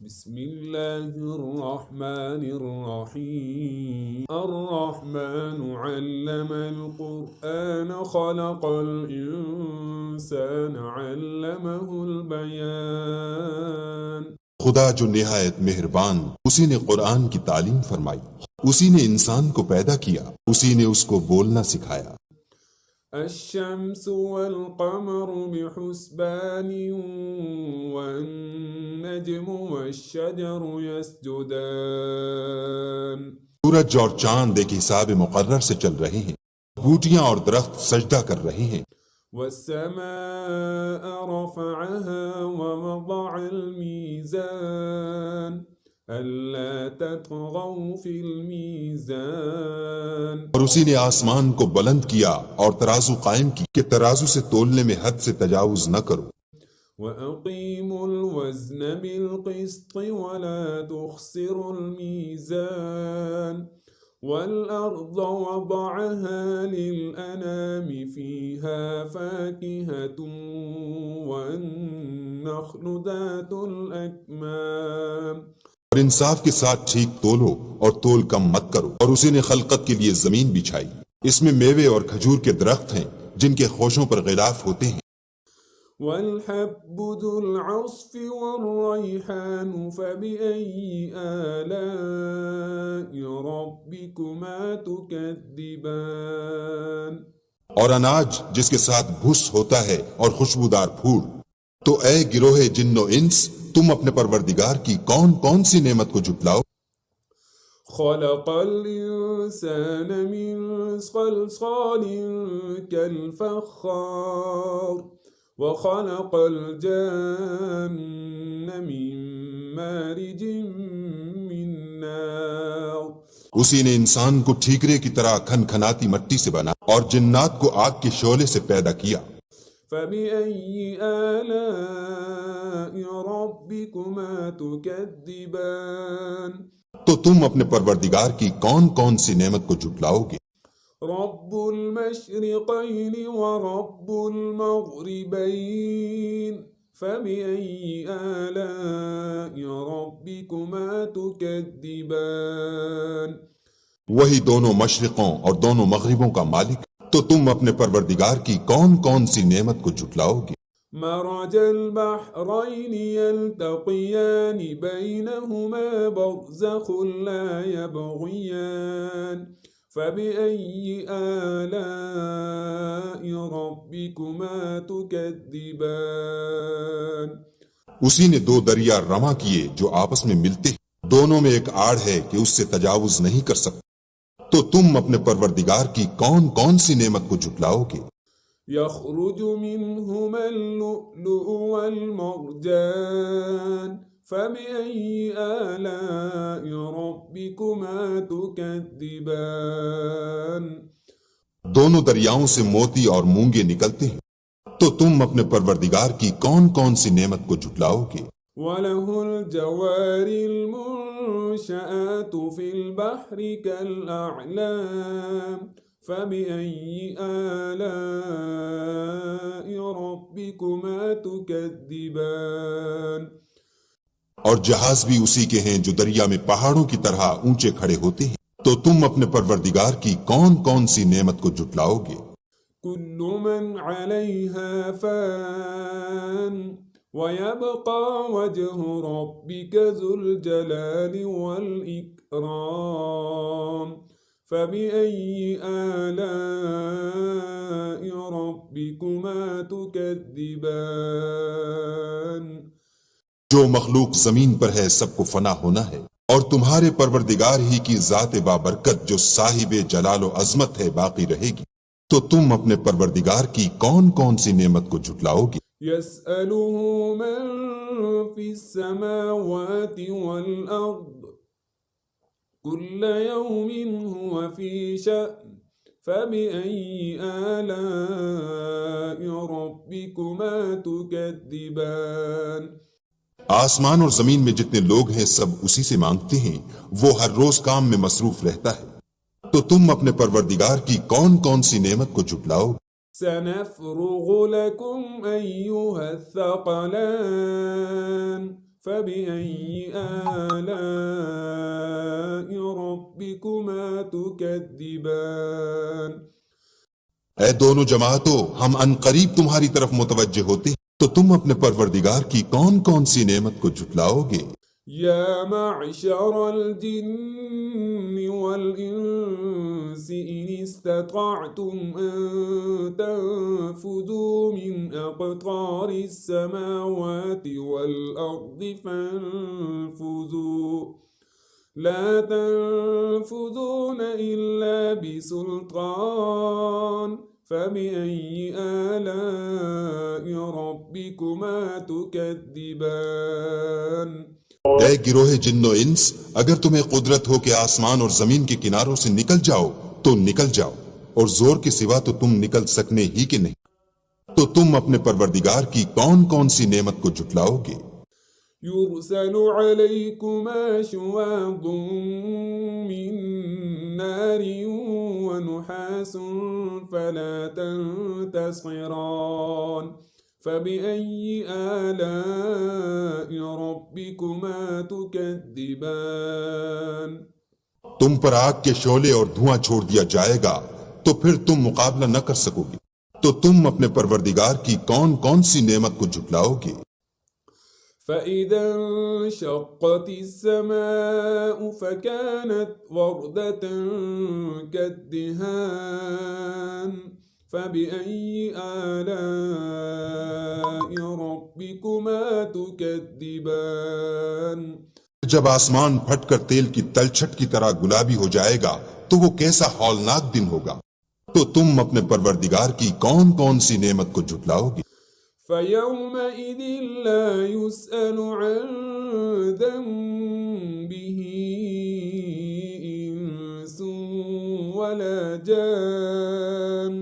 بسم الله الرحمن الرحيم الرحمن علم القرآن خلق الإنسان علمه البيان خدا جو نہایت مہربان، اسی نے قرآن کی تعلیم فرمائی، اسی نے انسان کو پیدا کیا، اسی نے اس کو بولنا سکھایا۔ الشمس والقمر بحسبان والنجم والشجر يسجدان سورج اور چاند ایک حساب مقرر سے چل رہے ہیں، بوٹیاں اور درخت سجدہ کر رہے ہیں۔ والسماء رفعها ووضع الميزان ألا تطغوا في الميزان اور اسی نے آسمان کو بلند کیا اور ترازو قائم کی کہ ترازو سے تولنے میں حد سے تجاوز نہ کرو۔ وأقيموا الوزن بالقسط ولا تخسروا الميزان والأرض وضعها للأنام فيها فاكهة والنخل ذات الأكمام اور انصاف کے ساتھ ٹھیک تولو اور تول کم مت کرو۔ اور اسی نے خلقت کے لیے زمین بچھائی، اس میں میوے اور کھجور کے درخت ہیں جن کے خوشوں پر غلاف ہوتے ہیں۔ والحب ذو العصف والريحان فبأي آلاء ربكما تكذبان اور اناج جس کے ساتھ بھس ہوتا ہے اور خوشبودار پھول، تو اے گروہ جن و انس، تم اپنے پروردگار کی کون کون سی نعمت کو جھٹلاؤ۔ خلق الإنسان من صلصال كالفخار وخلق الجن من مارج من نار اسی نے انسان کو ٹھیکرے کی طرح کھن کھناتی مٹی سے بنا اور جنات کو آگ کے شعلے سے پیدا کیا۔ فبأي آلاء ربكما تكذبان تو تم اپنے پروردگار کی کون کون سی نعمت کو جھٹلاؤ گے؟ رب المشرقين ورب المغربين فبأي آلاء ربكما تكذبان وہی دونوں مشرقوں اور دونوں مغربوں کا مالک، تو تم اپنے پروردگار کی کون کون سی نعمت کو جھٹلاؤ گے؟ مرج البحرين يلتقيان بينهما برزخ لا يبغيان فبأي آلاء ربكما تكذبان اسی نے دو دریا رواں کیے جو آپس میں ملتے ہیں، دونوں میں ایک آڑ ہے کہ اس سے تجاوز نہیں کر سکتے، تو تم اپنے پروردگار کی کون کون سی نعمت کو جھٹلاؤ گے؟ يخرج منهما اللؤلؤ والمرجان فبأي آلاء ربكما تكذبان دونوں دریاؤں سے موتی اور مونگے نکلتے ہیں، تو تم اپنے پروردگار کی کون کون سی نعمت کو جھٹلاؤ گے؟ وله الجوار المنشآت في البحر كالأعلام فبأي آلاء ربكما تكذبان اور جہاز بھی اسی کے ہیں جو دریا میں پہاڑوں کی طرح اونچے کھڑے ہوتے ہیں، تو تم اپنے پروردگار کی کون کون سی نعمت کو جھٹلاؤ گے؟ كل من عليها فان ويبقى وجه ربك ذو الجلال والإكرام فبأي آلاء ربكما تكذبان جو مخلوق زمین پر ہے سب کو فنا ہونا ہے، اور تمہارے پروردگار ہی کی ذات بابرکت جو صاحب جلال و عظمت ہے باقی رہے گی، تو تم اپنے پروردگار کی کون کون سی نعمت کو جھٹلاؤ گے؟ يسأله من في السماوات والأرض كل يوم هو في شأن فبأي آلاء ربكما تكذبان آسمان اور زمین میں جتنے لوگ ہیں سب اسی سے مانگتے ہیں، وہ ہر روز کام میں مصروف رہتا ہے، تو تم اپنے پروردگار کی کون کون سی نعمت کو جھٹلاؤ؟ سنفرغ لكم أيها الثقلان فبأي آلاء ربكما تكذبان اے دونوں جماعتوں، ہم ان قریب تمہاری طرف متوجہ ہوتے ہیں، تو تم اپنے پروردگار کی کون کون سی نعمت کو جھٹلاؤ گے؟ يا معشر الجن والإنس إن استطعتم أن تنفذوا من أقطار السماوات والأرض فانفذوا لا تنفذون إلا بسلطان فبأي آلاء ربكما تكذبان اے گروہ جن و انس، اگر تمہیں قدرت ہو کہ آسمان اور زمین کے کناروں سے نکل جاؤ تو نکل جاؤ، اور زور کے سوا تو تم نکل سکنے ہی کہ نہیں، تو تم اپنے پروردگار کی کون کون سی نعمت کو جھٹلاؤ گے؟ يرسل عليكما شواظ من نار ونحاس فلا تنتصران فبأي آلاء ربكما تكذبان تم پر آگ کے شعلے اور دھواں چھوڑ دیا جائے گا تو پھر تم مقابلہ نہ کر سکو گے، تو تم اپنے پروردگار کی کون کون سی نعمت کو جھٹلاؤ گے؟ فإذا انشقت السماء فكانت وردة كالدهان فبأي آلاء ربكما تكذبان جب آسمان پھٹ کر تیل کی تلچھٹ کی طرح گلابی ہو جائے گا تو وہ کیسا ہولناک دن ہوگا، تو تم اپنے پروردگار کی کون کون سی نعمت کو جھٹلاؤ گے؟ فيومئذ لا يسأل عن ذنبه إنس ولا جان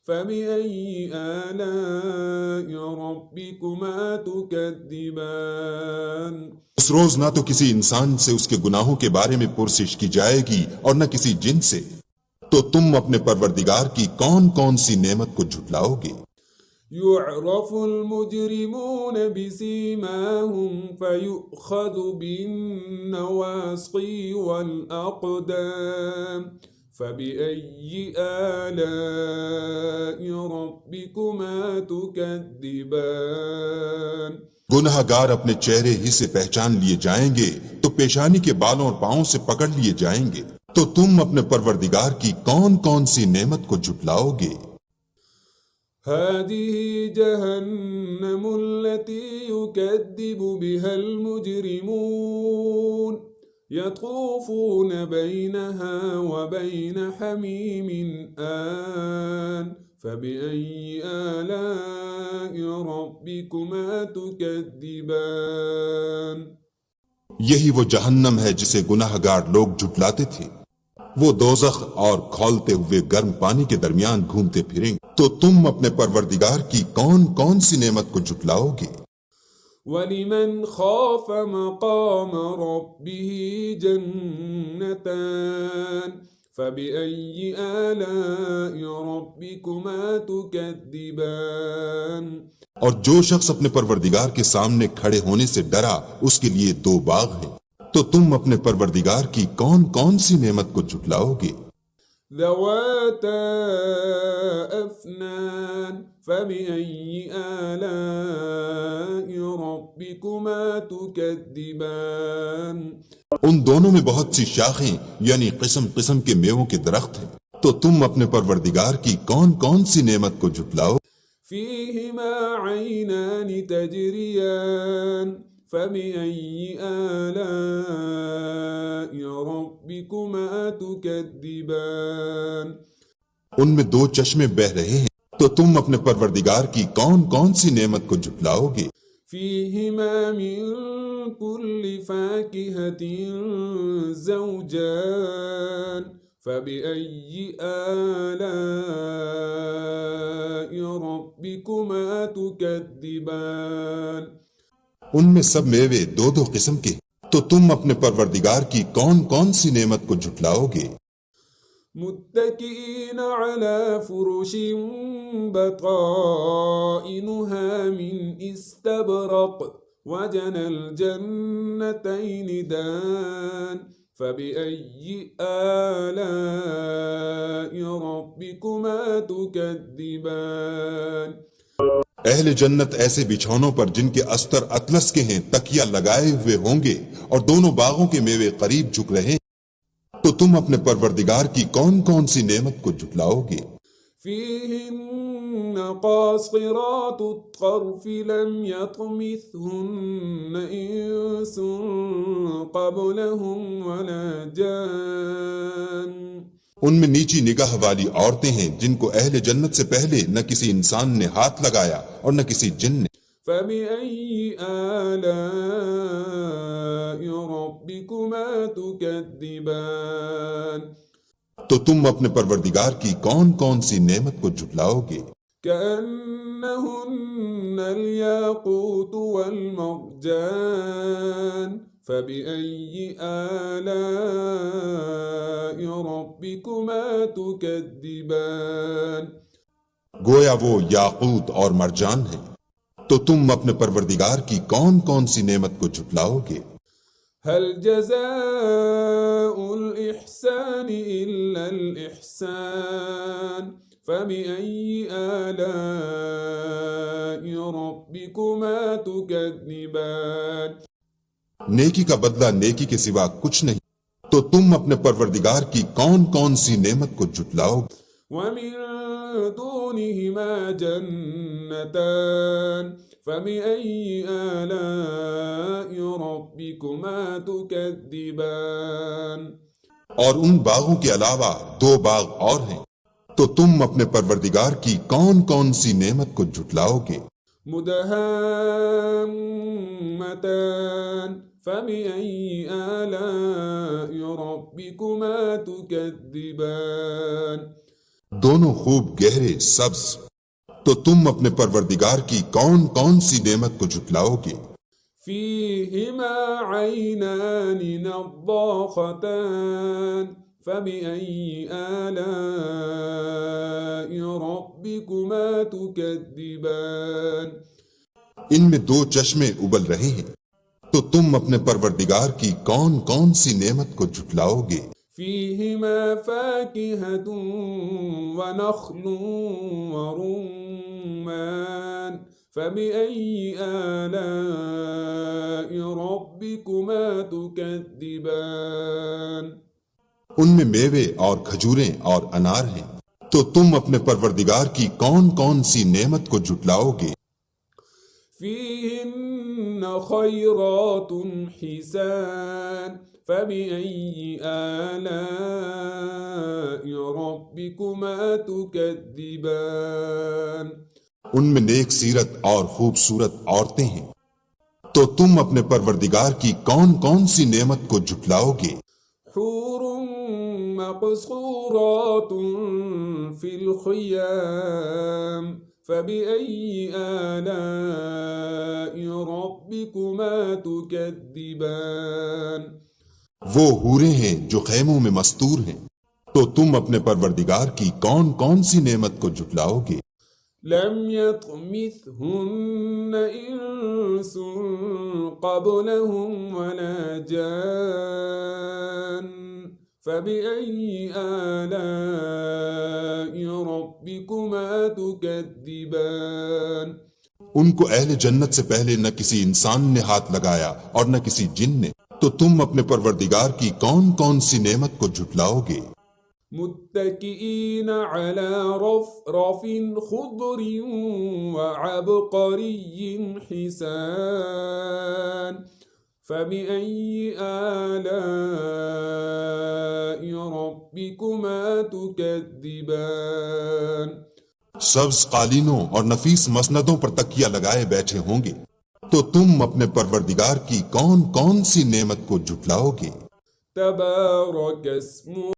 فبأي آلاء ربكما تكذبان اس روز نہ تو کسی انسان سے اس کے گناہوں کے بارے میں پرسش کی جائے گی اور نہ کسی جن سے، تو تم اپنے پروردگار کی کون کون سی نعمت کو جھٹلاؤ گے؟ يعرف المجرمون بسيماهم فيؤخذ بالنواصي والأقدام فبأي آلاء ربكما تكذبان گنہگار اپنے چہرے ہی سے پہچان لیے جائیں گے تو پیشانی کے بالوں اور پاؤں سے پکڑ لیے جائیں گے، تو تم اپنے پروردگار کی کون کون سی نعمت کو جھٹلاؤ گے؟ هذه جهنم التي يكذب بها المجرمون يطوفون بينها وبين حميم آن فبأي آلاء ربكما تكذبان یہی وہ جہنم ہے جسے گناہگار لوگ جھٹلاتے تھے، وہ دوزخ اور کھولتے ہوئے گرم پانی کے درمیان گھومتے پھریں، تو تم اپنے پروردگار کی کون کون سی نعمت کو جھٹلاؤ گے؟ وَلِمَنْ خَافَ مَقَامَ رَبِّهِ جَنَّتَانِ فَبِأَيِّ آلَاءِ رَبِّكُمَا تُكَذِّبَانِ اور جو شخص اپنے پروردگار کے سامنے کھڑے ہونے سے ڈرا، اس کے لیے دو باغ ہیں، تو تم اپنے پروردگار کی کون کون سی نعمت کو جھٹلاؤ گے؟ ذواتا أفنان فبأي آلاء ربكما تكذبان ان دونوں میں بہت سی شاخیں یعنی قسم قسم کے میووں کے درخت ہیں، تو تم اپنے پروردگار کی کون کون سی نعمت کو جھٹلاؤ؟ فيهما عينان تجريان فبأي آلاء ربكما تكذبان ان میں دو چشمے بہہ رہے ہیں، تو تم اپنے پروردگار کی کون کون سی نعمت کو جھٹلاؤ گے؟ فيهما من كل فاكهة زوجان فبأي آلاء ربكما تكذبان ان میں سب میوے دو دو قسم کے ہیں، تو تم اپنے پروردگار کی کون کون سی نعمت کو جھٹلاؤ گے؟ متكئين على فرش بطائنها من استبرق وجنى الجنتين دان فبأي آلاء ربكما تكذبان اہل جنت ایسے بچھونوں پر جن کے استر اطلس کے ہیں تکیہ لگائے ہوئے ہوں گے اور دونوں باغوں کے میوے قریب جھک رہے ہیں، تو تم اپنے پروردگار کی کون کون سی نعمت کو جھٹلاؤ گے؟ فيهن قاصرات الطرف لم يطمثهن إنس قبلهم ولا جان ان میں نیچی نگاہ والی عورتیں ہیں جن کو اہل جنت سے پہلے نہ کسی انسان نے ہاتھ لگایا اور نہ کسی جن نے۔ فبأي آلاء ربكما تكذبان تو تم اپنے پروردگار کی کون کون سی نعمت کو جھٹلاؤ گے؟ كأنهن الياقوت والمرجان فبأي آلاء ربكما تكذبان گویا وہ یاقوت اور مرجان ہیں، تو تم اپنے پروردگار کی کون کون سی نعمت کو جھٹلاؤ گے؟ هل جزاء الإحسان إلا الإحسان فبأي آلاء ربكما تكذبان نیکی کا بدلہ نیکی کے سوا کچھ نہیں، تو تم اپنے پروردگار کی کون کون سی نعمت کو جھٹلاؤ گے؟ ومن دونهما جنتان فبأي آلاء ربكما تكذبان اور ان باغوں کے علاوہ دو باغ اور ہیں، تو تم اپنے پروردگار کی کون کون سی نعمت کو جھٹلاؤ گے؟ مدهامتان فبأي آلاء ربكما تكذبان دونوں خوب گہرے سبز، تو تم اپنے پروردگار کی کون کون سی نعمت کو جھٹلاؤ گے؟ فيهما عينان نضاختان فبأي آلاء ربكما تكذبان ان میں دو چشمے ابل رہے ہیں، تو تم اپنے پروردگار کی کون کون سی نعمت کو جھٹلاؤ گے؟ فيهما فاكهة ونخل ورمان فبأي آلاء ربكما تكذبان ان میں میوے اور کھجوریں اور انار ہیں، تو تم اپنے پروردگار کی کون کون سی نعمت کو جھٹلاؤ گے؟ فيهن خيرات حسان فبأي آلاء ربكما تكذبان ان میں نیک سیرت اور خوبصورت عورتیں ہیں، تو تم اپنے پروردگار کی کون کون سی نعمت کو جھٹلاؤ گے؟ حور مقصورات في الخيام فبأي آلاء ربكما تكذبان وہ حوریں ہیں جو خیموں میں مستور ہیں، تو تم اپنے پروردگار کی کون کون سی نعمت کو جھٹلاؤ گے؟ لم يطمثهن إنس قبلهم ولا جان فبأي آلاء ربكما تكذبان ان کو اہل جنت سے پہلے نہ کسی انسان نے ہاتھ لگایا اور نہ کسی جن نے، تو تم اپنے پروردگار کی کون کون سی نعمت کو جھٹلاؤ گے؟ متكئين على رفرف خضر وعبقري حسان فبأي آلاء ربكما تكذبان سبز قالینوں اور نفیس مسندوں پر تکیہ لگائے بیٹھے ہوں گے، تو تم اپنے پروردگار کی کون کون سی نعمت کو جھٹلاؤ گے؟ تبارك اسم